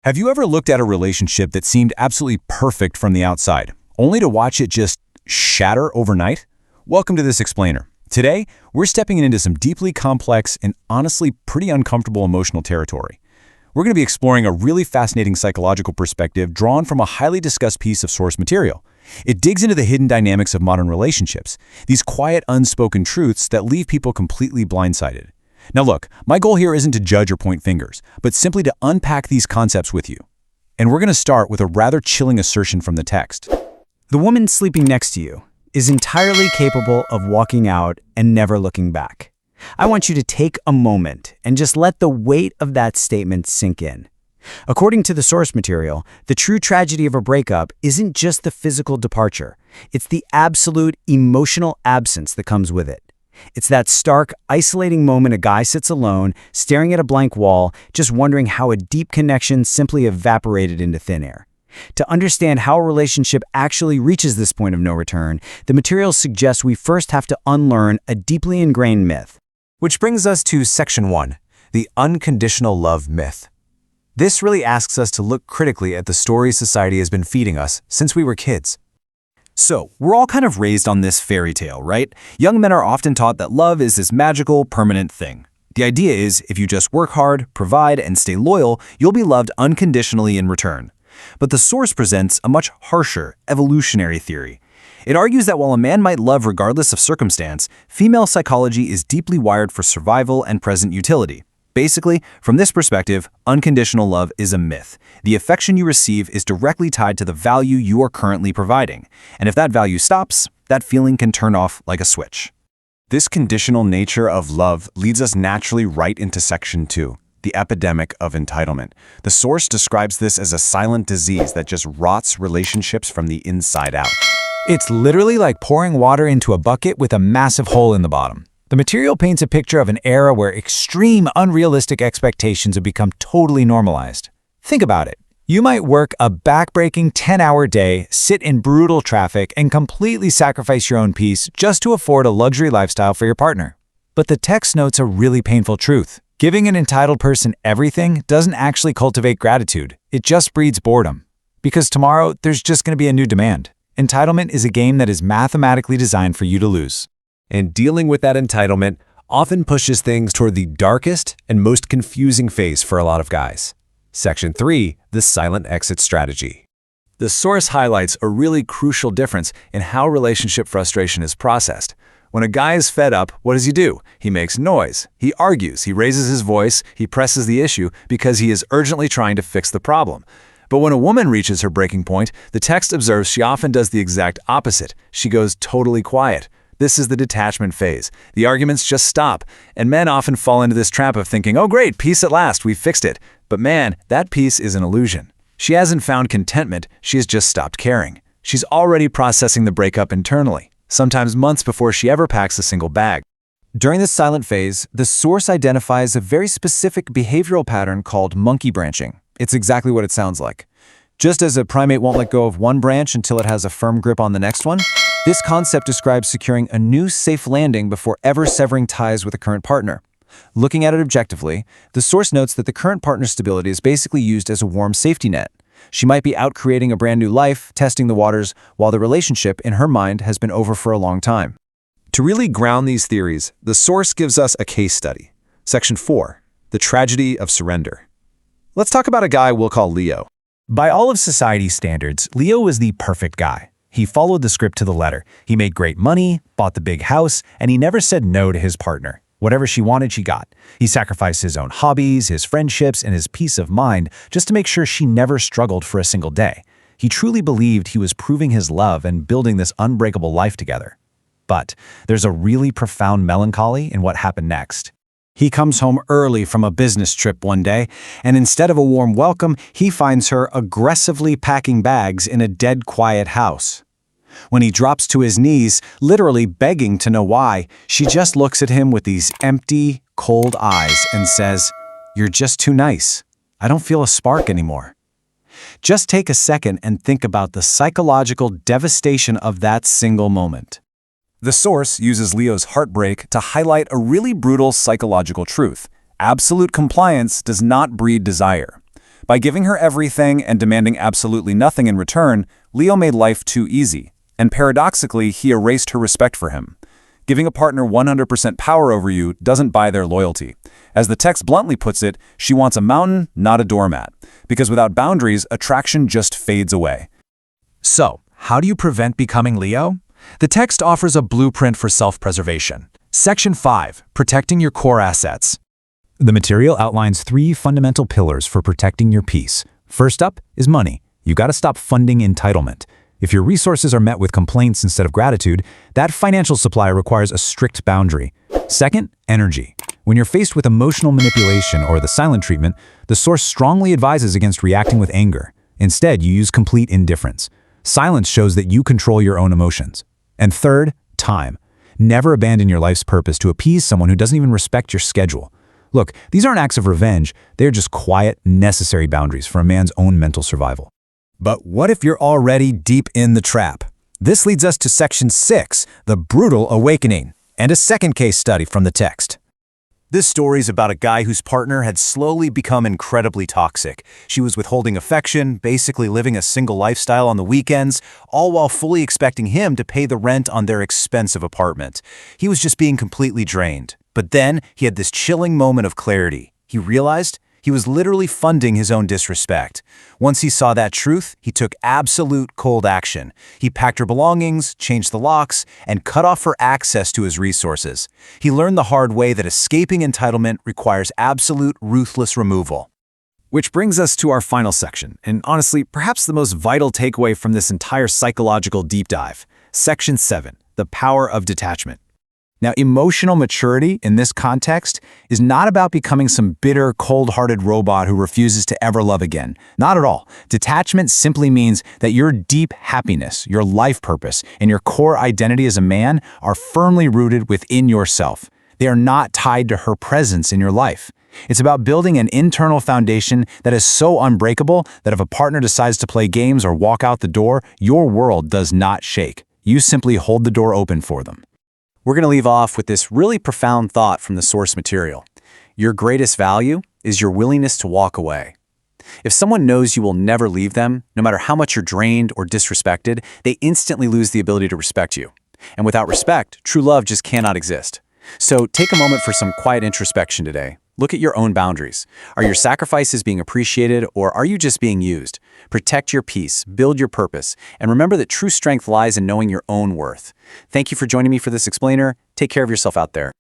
Have you ever looked at a relationship that seemed absolutely perfect from the outside, only to watch it just shatter overnight? Welcome to this explainer. Today, we're stepping into some deeply complex and honestly pretty uncomfortable emotional territory. We're going to be exploring a really fascinating psychological perspective drawn from a highly discussed piece of source material. It digs into the hidden dynamics of modern relationships, these quiet, unspoken truths that leave people completely blindsided. Now look, my goal here isn't to judge or point fingers, but simply to unpack these concepts with you. And we're going to start with a rather chilling assertion from the text. The woman sleeping next to you is entirely capable of walking out and never looking back. I want you to take a moment and just let the weight of that statement sink in. According to the source material, the true tragedy of a breakup isn't just the physical departure. It's the absolute emotional absence that comes with it. It's that stark, isolating moment a guy sits alone, staring at a blank wall, just wondering how a deep connection simply evaporated into thin air. To understand how a relationship actually reaches this point of no return, the material suggests we first have to unlearn a deeply ingrained myth. Which brings us to Section 1, the unconditional love myth. This really asks us to look critically at the stories society has been feeding us since we were kids. So, we're all kind of raised on this fairy tale, right? Young men are often taught that love is this magical, permanent thing. The idea is, if you just work hard, provide, and stay loyal, you'll be loved unconditionally in return. But the source presents a much harsher, evolutionary theory. It argues that while a man might love regardless of circumstance, female psychology is deeply wired for survival and present utility. Basically, from this perspective, unconditional love is a myth. The affection you receive is directly tied to the value you are currently providing. And if that value stops, that feeling can turn off like a switch. This conditional nature of love leads us naturally right into Section 2, the epidemic of entitlement. The source describes this as a silent disease that just rots relationships from the inside out. It's literally like pouring water into a bucket with a massive hole in the bottom. The material paints a picture of an era where extreme, unrealistic expectations have become totally normalized. Think about it. You might work a back-breaking 10-hour day, sit in brutal traffic, and completely sacrifice your own peace just to afford a luxury lifestyle for your partner. But the text notes a really painful truth. Giving an entitled person everything doesn't actually cultivate gratitude. It just breeds boredom. Because tomorrow, there's just going to be a new demand. Entitlement is a game that is mathematically designed for you to lose. And dealing with that entitlement often pushes things toward the darkest and most confusing phase for a lot of guys. Section 3, the silent exit strategy. The source highlights a really crucial difference in how relationship frustration is processed. When a guy is fed up, what does he do? He makes noise. He argues. He raises his voice. He presses the issue because he is urgently trying to fix the problem. But when a woman reaches her breaking point, the text observes she often does the exact opposite. She goes totally quiet. This is the detachment phase. The arguments just stop, and men often fall into this trap of thinking, oh great, peace at last, we fixed it. But man, that peace is an illusion. She hasn't found contentment, she has just stopped caring. She's already processing the breakup internally, sometimes months before she ever packs a single bag. During this silent phase, the source identifies a very specific behavioral pattern called monkey branching. It's exactly what it sounds like. Just as a primate won't let go of one branch until it has a firm grip on the next one, this concept describes securing a new safe landing before ever severing ties with a current partner. Looking at it objectively, the source notes that the current partner's stability is basically used as a warm safety net. She might be out creating a brand new life, testing the waters, while the relationship, in her mind, has been over for a long time. To really ground these theories, the source gives us a case study. Section 4, the tragedy of surrender. Let's talk about a guy we'll call Leo. By all of society's standards, Leo was the perfect guy. He followed the script to the letter. He made great money, bought the big house, and he never said no to his partner. Whatever she wanted, she got. He sacrificed his own hobbies, his friendships, and his peace of mind just to make sure she never struggled for a single day. He truly believed he was proving his love and building this unbreakable life together. But there's a really profound melancholy in what happened next. He comes home early from a business trip one day, and instead of a warm welcome, he finds her aggressively packing bags in a dead quiet house. When he drops to his knees, literally begging to know why, she just looks at him with these empty, cold eyes and says, "You're just too nice. I don't feel a spark anymore." Just take a second and think about the psychological devastation of that single moment. The source uses Leo's heartbreak to highlight a really brutal psychological truth. Absolute compliance does not breed desire. By giving her everything and demanding absolutely nothing in return, Leo made life too easy, and paradoxically, he erased her respect for him. Giving a partner 100% power over you doesn't buy their loyalty. As the text bluntly puts it, she wants a mountain, not a doormat. Because without boundaries, attraction just fades away. So, how do you prevent becoming Leo? The text offers a blueprint for self-preservation. Section 5, Protecting Your Core Assets. The material outlines 3 fundamental pillars for protecting your peace. First up is money. You got to stop funding entitlement. If your resources are met with complaints instead of gratitude, that financial supply requires a strict boundary. Second, energy. When you're faced with emotional manipulation or the silent treatment, the source strongly advises against reacting with anger. Instead, you use complete indifference. Silence shows that you control your own emotions. And third, time. Never abandon your life's purpose to appease someone who doesn't even respect your schedule. Look, these aren't acts of revenge. They're just quiet, necessary boundaries for a man's own mental survival. But what if you're already deep in the trap? This leads us to Section 6, the brutal awakening, and a second case study from the text. This story's about a guy whose partner had slowly become incredibly toxic. She was withholding affection, basically living a single lifestyle on the weekends, all while fully expecting him to pay the rent on their expensive apartment. He was just being completely drained. But then he had this chilling moment of clarity. He realized he was literally funding his own disrespect. Once he saw that truth, he took absolute cold action. He packed her belongings, changed the locks, and cut off her access to his resources. He learned the hard way that escaping entitlement requires absolute ruthless removal. Which brings us to our final section, and honestly, perhaps the most vital takeaway from this entire psychological deep dive. Section 7, the power of detachment. Now, emotional maturity in this context is not about becoming some bitter, cold-hearted robot who refuses to ever love again. Not at all. Detachment simply means that your deep happiness, your life purpose, and your core identity as a man are firmly rooted within yourself. They are not tied to her presence in your life. It's about building an internal foundation that is so unbreakable that if a partner decides to play games or walk out the door, your world does not shake. You simply hold the door open for them. We're going to leave off with this really profound thought from the source material. Your greatest value is your willingness to walk away. If someone knows you will never leave them, no matter how much you're drained or disrespected, they instantly lose the ability to respect you. And without respect, true love just cannot exist. So take a moment for some quiet introspection today. Look at your own boundaries. Are your sacrifices being appreciated, or are you just being used? Protect your peace, build your purpose, and remember that true strength lies in knowing your own worth. Thank you for joining me for this explainer. Take care of yourself out there.